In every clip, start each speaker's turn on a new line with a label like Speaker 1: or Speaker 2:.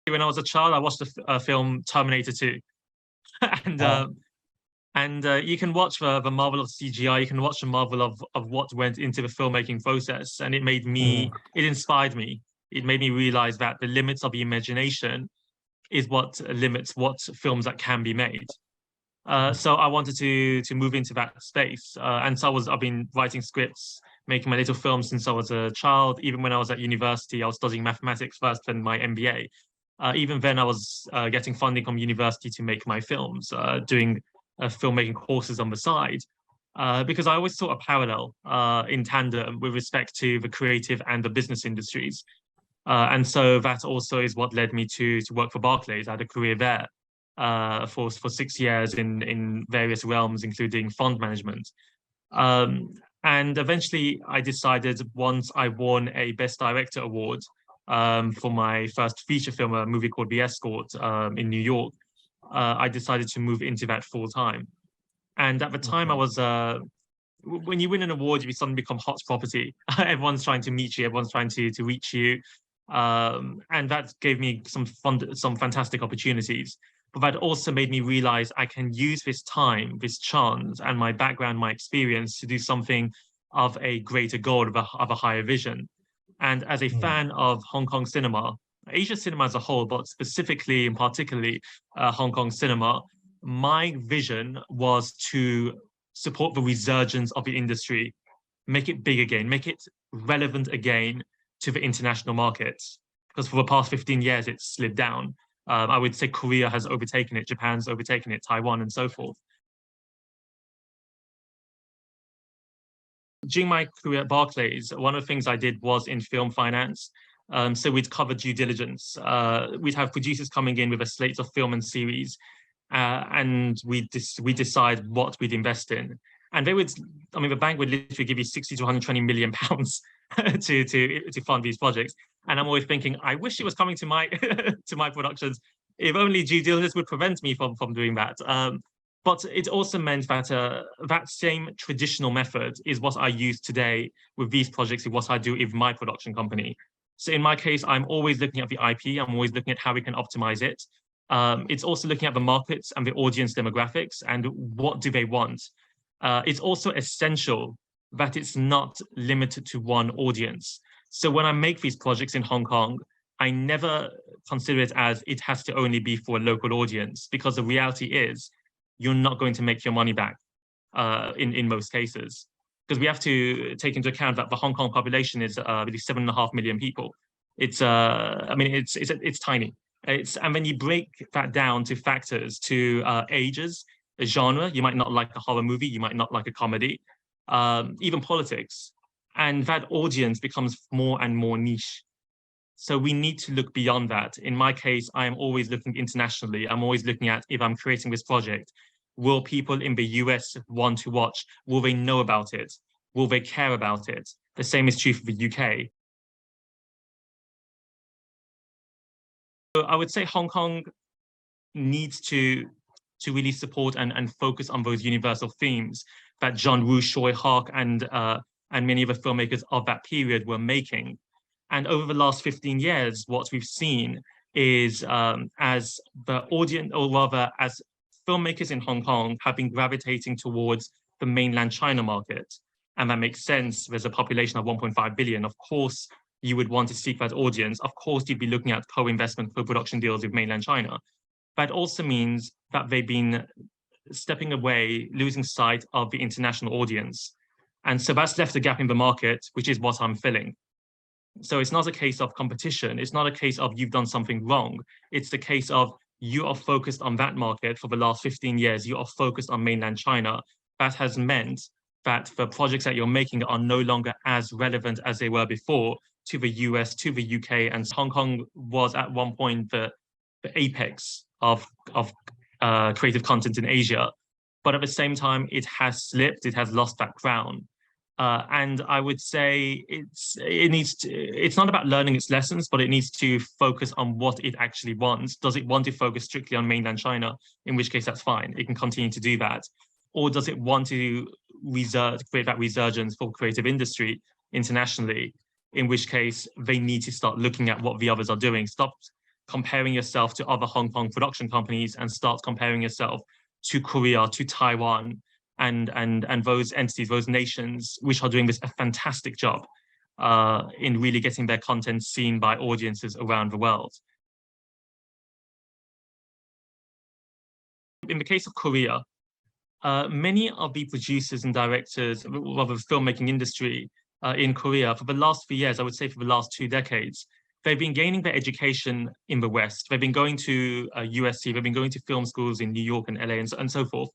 Speaker 1: When I was a child, I watched the film Terminator 2, and
Speaker 2: Oh,
Speaker 1: you can watch the marvel of CGI. You can watch the marvel of what went into the filmmaking process, and
Speaker 2: mm,
Speaker 1: it inspired me. It made me realize that the limits of the imagination is what limits what films that can be made. So I wanted to move into that space, and so I've been writing scripts, making my little films since I was a child. Even when I was at university, I was studying mathematics first, then my MBA. Even then, I was getting funding from university to make my films, doing filmmaking courses on the side, because I always saw a parallel in tandem with respect to the creative and the business industries. And so that also is what led me to work for Barclays. I had a career there for 6 years in various realms, including fund management. Um, and eventually, I decided once I won a Best Director award for my first feature film, a movie called The Escort in New York, I decided to move into that full time. And at the time, I
Speaker 2: okay.
Speaker 1: was when you win an award, you suddenly become hot property. Everyone's trying to meet you, everyone's trying to reach you, and that gave me some fantastic opportunities. But that also made me realize I can use this time, this chance, and my background, my experience to do something of a greater goal, of a higher vision. And as a
Speaker 2: Mm,
Speaker 1: fan of Hong Kong cinema, Asia cinema as a whole, but specifically and particularly Hong Kong cinema, my vision was to support the resurgence of the industry, make it big again, make it relevant again to the international markets. Because for the past 15 years, it's slid down. I would say Korea has overtaken it, Japan's overtaken it, Taiwan, and so forth. During my career at Barclays, one of the things I did was in film finance. So we'd cover due diligence. We'd have producers coming in with a slate of film and series, and we decide what we'd invest in. And they would, I mean, the bank would literally give you 60 to 120 million pounds to fund these projects. And I'm always thinking, I wish it was coming to my to my productions. If only due diligence would prevent me from doing that. But it also meant that that same traditional method is what I use today with these projects, is what I do with my production company. So in my case, I'm always looking at the IP. I'm always looking at how we can optimize it. It's also looking at the markets and the audience demographics and what do they want. It's also essential that it's not limited to one audience. So when I make these projects in Hong Kong, I never consider it as it has to only be for a local audience, because the reality is you're not going to make your money back in most cases. Because we have to take into account that the Hong Kong population is really 7.5 million people. It's I mean it's tiny. And when you break that down to factors, to ages, a genre, you might not like a horror movie, you might not like a comedy, even politics, and that audience becomes more and more niche. So we need to look beyond that. In my case, I am always looking internationally. I'm always looking at, if I'm creating this project, will people in the US want to watch? Will they know about it? Will they care about it? The same is true for the UK. So I would say Hong Kong needs to really support and focus on those universal themes that John Woo, Choi Hark, and many of the filmmakers of that period were making. And over the last 15 years, what we've seen is as the audience, or rather, as filmmakers in Hong Kong have been gravitating towards the mainland China market. And that makes sense. There's a population of 1.5 billion. Of course, you would want to seek that audience. Of course, you'd be looking at co-investment, co-production deals with mainland China. That also means that they've been stepping away, losing sight of the international audience. And so that's left a gap in the market, which is what I'm filling. So it's not a case of competition. It's not a case of you've done something wrong. It's the case of you are focused on that market for the last 15 years. You are focused on mainland China. That has meant that the projects that you're making are no longer as relevant as they were before to the US, to the UK, and Hong Kong was at one point the apex of creative content in Asia. But at the same time, it has slipped, it has lost that crown. And I would say it's not about learning its lessons, but it needs to focus on what it actually wants. Does it want to focus strictly on mainland China? In which case, that's fine. It can continue to do that. Or does it want to create that resurgence for creative industry internationally? In which case, they need to start looking at what the others are doing. Stop comparing yourself to other Hong Kong production companies and start comparing yourself to Korea, to Taiwan, and those entities, those nations, which are doing this a fantastic job in really getting their content seen by audiences around the world. In the case of Korea, many of the producers and directors of the filmmaking industry in Korea for the last few years, I would say for the last 2 decades, they've been gaining their education in the West. They've been going to USC, they've been going to film schools in New York and LA and so forth.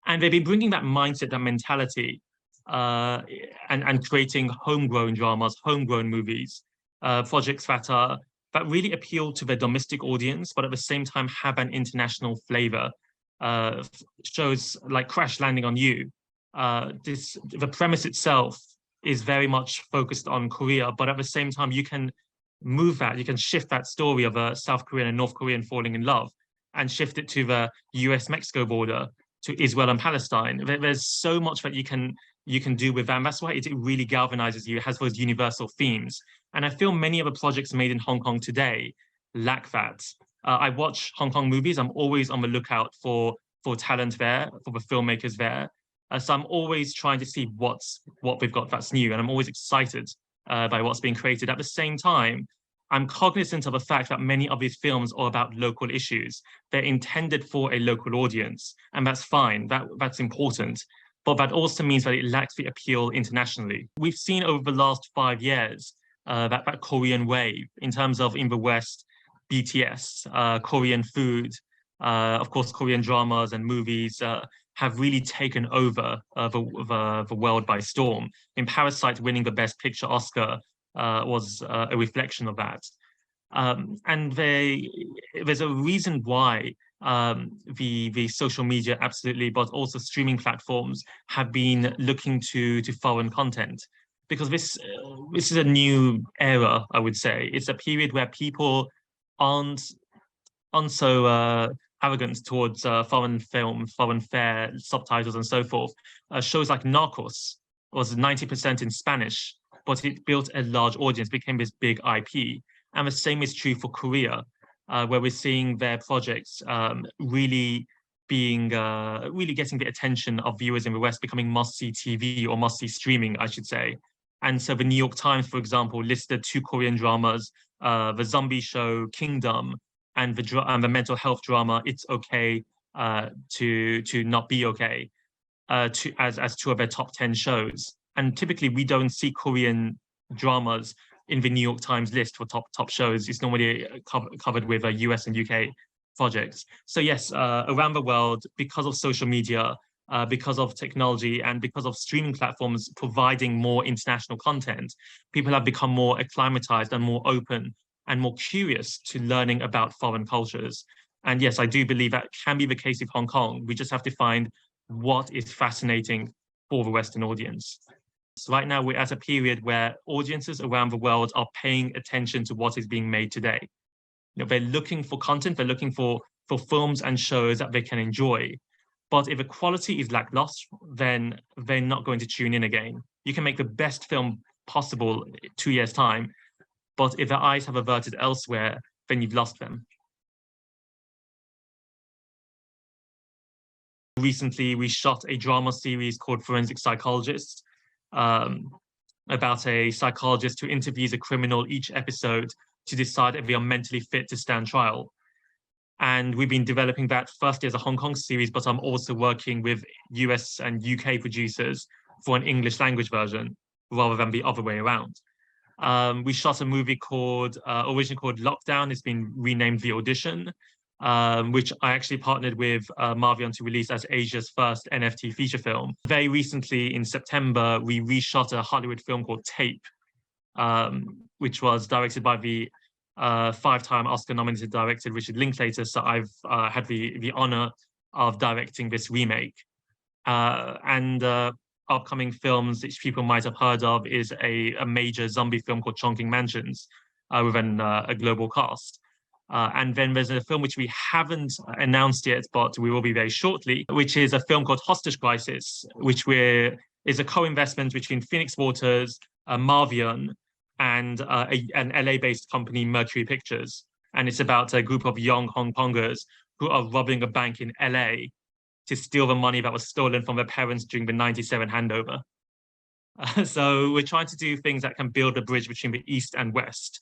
Speaker 1: And they've been bringing that mindset, that mentality, and creating homegrown dramas, homegrown movies, projects that really appeal to their domestic audience, but at the same time have an international flavor. Shows like Crash Landing on You. The premise itself is very much focused on Korea, but at the same time, you can move that, you can shift that story of a South Korean and North Korean falling in love and shift it to the US-Mexico border, to Israel and Palestine. There's so much that you can do with that, and that's why it really galvanizes you. It has those universal themes. And I feel many of the projects made in Hong Kong today lack that. I watch Hong Kong movies. I'm always on the lookout for talent there, for the filmmakers there. So I'm always trying to see what we've got that's new, and I'm always excited by what's being created. At the same time, I'm cognizant of the fact that many of these films are about local issues. They're intended for a local audience, and that's fine. That's important. But that also means that it lacks the appeal internationally. We've seen over the last 5 years that Korean wave, in terms of in the West, BTS, Korean food, of course, Korean dramas and movies have really taken over the world by storm. In Parasite, winning the Best Picture Oscar was a reflection of that. And there's a reason why the social media, absolutely, but also streaming platforms have been looking to foreign content, because this is a new era, I would say. It's a period where people aren't so arrogant towards foreign film, foreign fare, subtitles, and so forth. Shows like Narcos was 90% in Spanish, but it built a large audience, became this big IP. And the same is true for Korea, where we're seeing their projects really getting the attention of viewers in the West, becoming must-see TV or must-see streaming, I should say. And so the New York Times, for example, listed 2 Korean dramas, the zombie show Kingdom and the mental health drama It's Okay to Not Be Okay, as 2 of their top 10 shows. And typically we don't see Korean dramas in the New York Times list for top shows. It's normally covered with US and UK projects. So yes, around the world, because of social media, because of technology, and because of streaming platforms providing more international content, people have become more acclimatized and more open and more curious to learning about foreign cultures. And yes, I do believe that can be the case with Hong Kong. We just have to find what is fascinating for the Western audience. So right now, we're at a period where audiences around the world are paying attention to what is being made today. You know, they're looking for content, they're looking for films and shows that they can enjoy. But if the quality is lackluster, then they're not going to tune in again. You can make the best film possible 2 years' time, but if their eyes have averted elsewhere, then you've lost them. Recently, we shot a drama series called Forensic Psychologist, about a psychologist who interviews a criminal each episode to decide if they are mentally fit to stand trial. And we've been developing that firstly as a Hong Kong series, but I'm also working with US and UK producers for an English language version rather than the other way around. We shot a movie originally called Lockdown. It's been renamed The Audition, which I actually partnered with Marvion to release as Asia's first NFT feature film. Very recently, in September, we reshot a Hollywood film called Tape, which was directed by the 5-time Oscar-nominated director Richard Linklater. So I've had the honor of directing this remake. And upcoming films which people might have heard of is a major zombie film called Chongqing Mansions with a global cast. And then there's a film which we haven't announced yet, but we will be very shortly, which is a film called Hostage Crisis, which is a co-investment between Phoenix Waters, Marvion, and an LA-based company, Mercury Pictures. and it's about a group of young Hong Kongers who are robbing a bank in LA to steal the money that was stolen from their parents during the 97 handover. So we're trying to do things that can build a bridge between the East and West.